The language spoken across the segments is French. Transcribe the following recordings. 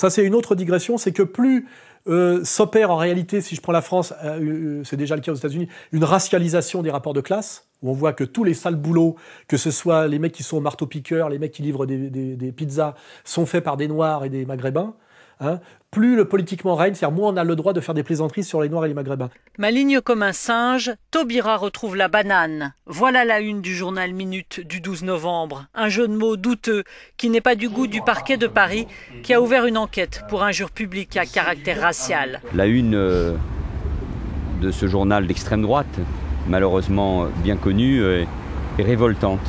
Ça, c'est une autre digression, c'est que plus s'opère en réalité, si je prends la France, c'est déjà le cas aux États-Unis, une racialisation des rapports de classe, où on voit que tous les sales boulots, que ce soit les mecs qui sont au marteau-piqueur, les mecs qui livrent des pizzas, sont faits par des Noirs et des Maghrébins. Hein, plus le politiquement règne, c'est-à-dire moins on a le droit de faire des plaisanteries sur les Noirs et les Maghrébins. Maligne comme un singe, Taubira retrouve la banane. Voilà la une du journal Minute du 12 novembre. Un jeu de mots douteux qui n'est pas du goût du parquet de Paris qui a ouvert une enquête pour injure publique à caractère racial. La une de ce journal d'extrême droite, malheureusement bien connue, est révoltante.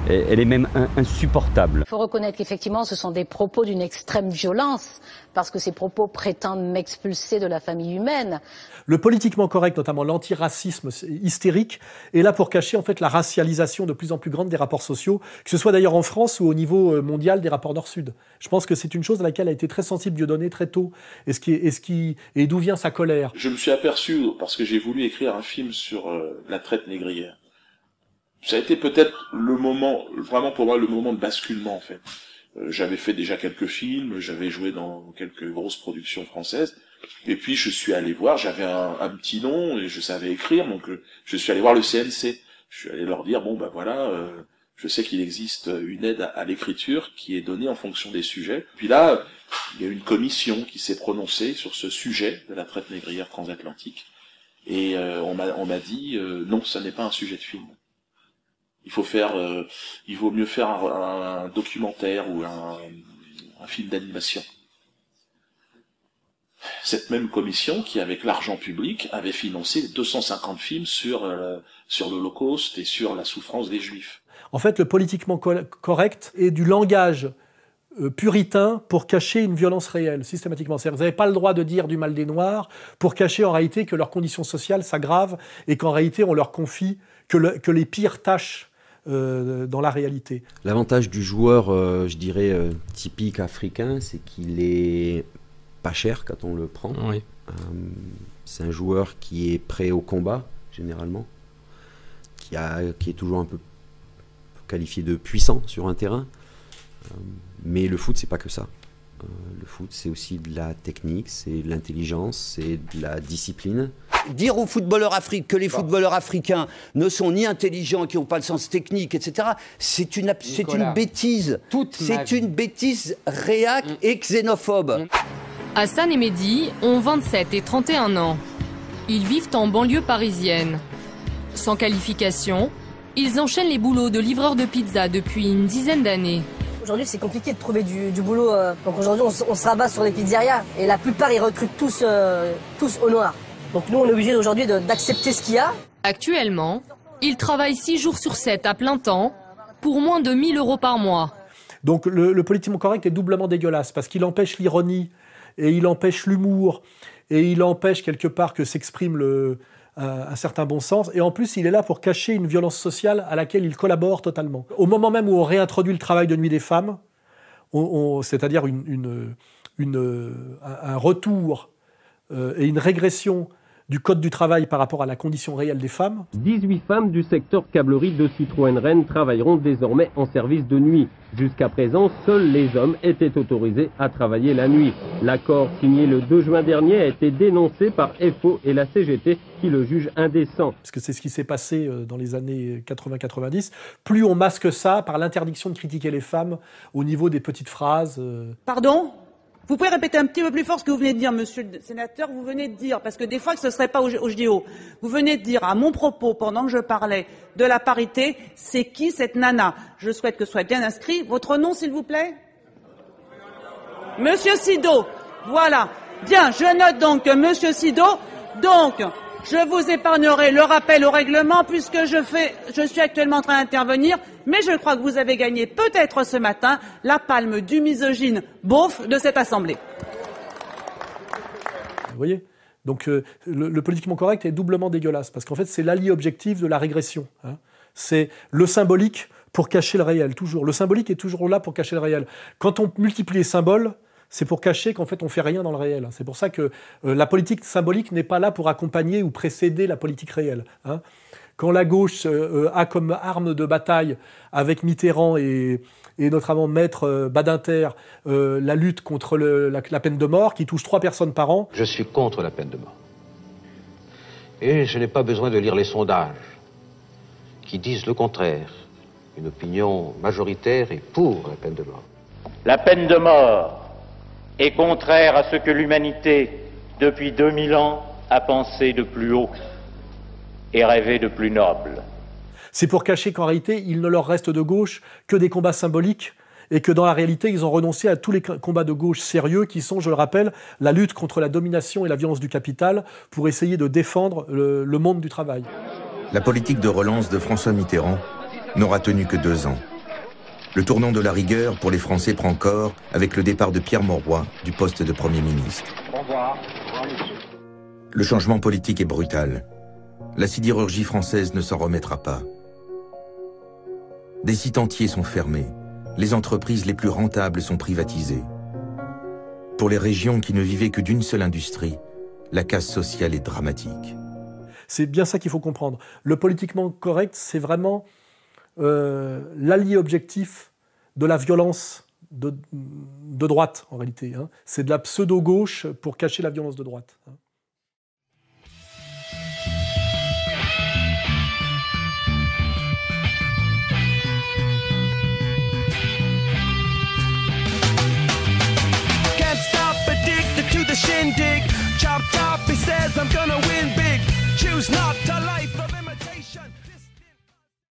Elle est même insupportable. Il faut reconnaître qu'effectivement, ce sont des propos d'une extrême violence, parce que ces propos prétendent m'expulser de la famille humaine. Le politiquement correct, notamment l'antiracisme hystérique, est là pour cacher en fait la racialisation de plus en plus grande des rapports sociaux, que ce soit d'ailleurs en France ou au niveau mondial des rapports Nord-Sud. Je pense que c'est une chose à laquelle a été très sensible Dieudonné très tôt, et d'où vient sa colère. Je me suis aperçu, parce que j'ai voulu écrire un film sur la traite négrière. Ça a été peut-être le moment, vraiment pour moi, le moment de basculement, en fait. J'avais fait déjà quelques films, j'avais joué dans quelques grosses productions françaises, et puis je suis allé voir, j'avais un petit nom, et je savais écrire, donc je suis allé voir le CNC. Je suis allé leur dire, bon ben voilà, je sais qu'il existe une aide à l'écriture qui est donnée en fonction des sujets. Puis là, il y a une commission qui s'est prononcée sur ce sujet de la traite négrière transatlantique, et on m'a dit, non, ça n'est pas un sujet de film. Il vaut mieux faire un documentaire ou un film d'animation. Cette même commission qui, avec l'argent public, avait financé 250 films sur l'Holocauste et sur la souffrance des Juifs. En fait, le politiquement correct est du langage puritain pour cacher une violence réelle, systématiquement. C'est-à-dire, vous n'avez pas le droit de dire du mal des Noirs pour cacher en réalité que leurs conditions sociales s'aggravent et qu'en réalité on leur confie que les pires tâches dans la réalité. L'avantage du joueur, je dirais, typique africain, c'est qu'il est pas cher quand on le prend. Oui. C'est un joueur qui est prêt au combat, généralement, qui est toujours un peu qualifié de puissant sur un terrain. Mais le foot, c'est pas que ça. Le foot, c'est aussi de la technique, c'est de l'intelligence, c'est de la discipline. Dire aux footballeurs que les footballeurs africains ne sont ni intelligents, qui n'ont pas le sens technique, etc., c'est une bêtise. C'est une bêtise réac et xénophobe. Hassan et Mehdi ont 27 et 31 ans. Ils vivent en banlieue parisienne. Sans qualification, ils enchaînent les boulots de livreurs de pizza depuis une dizaine d'années. Aujourd'hui, c'est compliqué de trouver du boulot. Donc aujourd'hui, on se rabat sur les pizzerias. Et la plupart, ils recrutent tous au noir. Donc nous, on est obligé aujourd'hui d'accepter ce qu'il y a. Actuellement, ils travaillent 6 jours sur 7 à plein temps pour moins de 1 000 € par mois. Donc le politiquement correct est doublement dégueulasse parce qu'il empêche l'ironie et il empêche l'humour et il empêche quelque part que s'exprime un certain bon sens, et en plus il est là pour cacher une violence sociale à laquelle il collabore totalement. Au moment même où on réintroduit le travail de nuit des femmes, c'est-à-dire un retour et une régression du code du travail par rapport à la condition réelle des femmes. 18 femmes du secteur câblerie de Citroën Rennes travailleront désormais en service de nuit. Jusqu'à présent, seuls les hommes étaient autorisés à travailler la nuit. L'accord signé le 2 juin dernier a été dénoncé par FO et la CGT qui le jugent indécent. Parce que c'est ce qui s'est passé dans les années 80-90. Plus on masque ça par l'interdiction de critiquer les femmes au niveau des petites phrases. Pardon ? Vous pouvez répéter un petit peu plus fort ce que vous venez de dire, monsieur le sénateur. Vous venez de dire, parce que des fois que ce ne serait pas au JO, vous venez de dire à mon propos, pendant que je parlais de la parité, c'est qui cette nana? Je souhaite que soit bien inscrit. Votre nom, s'il vous plaît? Monsieur Sido. Voilà. Bien, je note donc que monsieur Sido, donc, je vous épargnerai le rappel au règlement puisque je suis actuellement en train d'intervenir, mais je crois que vous avez gagné peut-être ce matin la palme du misogyne beauf de cette assemblée. Vous voyez ? Donc le politiquement correct est doublement dégueulasse parce qu'en fait c'est l'allié objectif de la régression. Hein. C'est le symbolique pour cacher le réel, toujours. Le symbolique est toujours là pour cacher le réel. Quand on multiplie les symboles, c'est pour cacher qu'en fait on fait rien dans le réel. C'est pour ça que la politique symbolique n'est pas là pour accompagner ou précéder la politique réelle. Hein. quand la gauche a comme arme de bataille avec Mitterrand et notamment Maître Badinter la lutte contre la peine de mort qui touche 3 personnes par an. Je suis contre la peine de mort. Et je n'ai pas besoin de lire les sondages qui disent le contraire. Une opinion majoritaire est pour la peine de mort. La peine de mort est contraire à ce que l'humanité, depuis 2000 ans, a pensé de plus haut et rêvé de plus noble. C'est pour cacher qu'en réalité, il ne leur reste de gauche que des combats symboliques et que dans la réalité, ils ont renoncé à tous les combats de gauche sérieux qui sont, je le rappelle, la lutte contre la domination et la violence du capital pour essayer de défendre le monde du travail. La politique de relance de François Mitterrand n'aura tenu que 2 ans. Le tournant de la rigueur pour les Français prend corps avec le départ de Pierre Mauroy du poste de Premier ministre. Au revoir. Au revoir, monsieur. Le changement politique est brutal. La sidérurgie française ne s'en remettra pas. Des sites entiers sont fermés. Les entreprises les plus rentables sont privatisées. Pour les régions qui ne vivaient que d'une seule industrie, la casse sociale est dramatique. C'est bien ça qu'il faut comprendre. Le politiquement correct, c'est vraiment l'allié objectif de la violence de droite, en réalité. Hein. C'est de la pseudo-gauche pour cacher la violence de droite. Hein. Can't stop, addicted to the shindig. Chop top, he says I'm gonna win big. Choose not to life.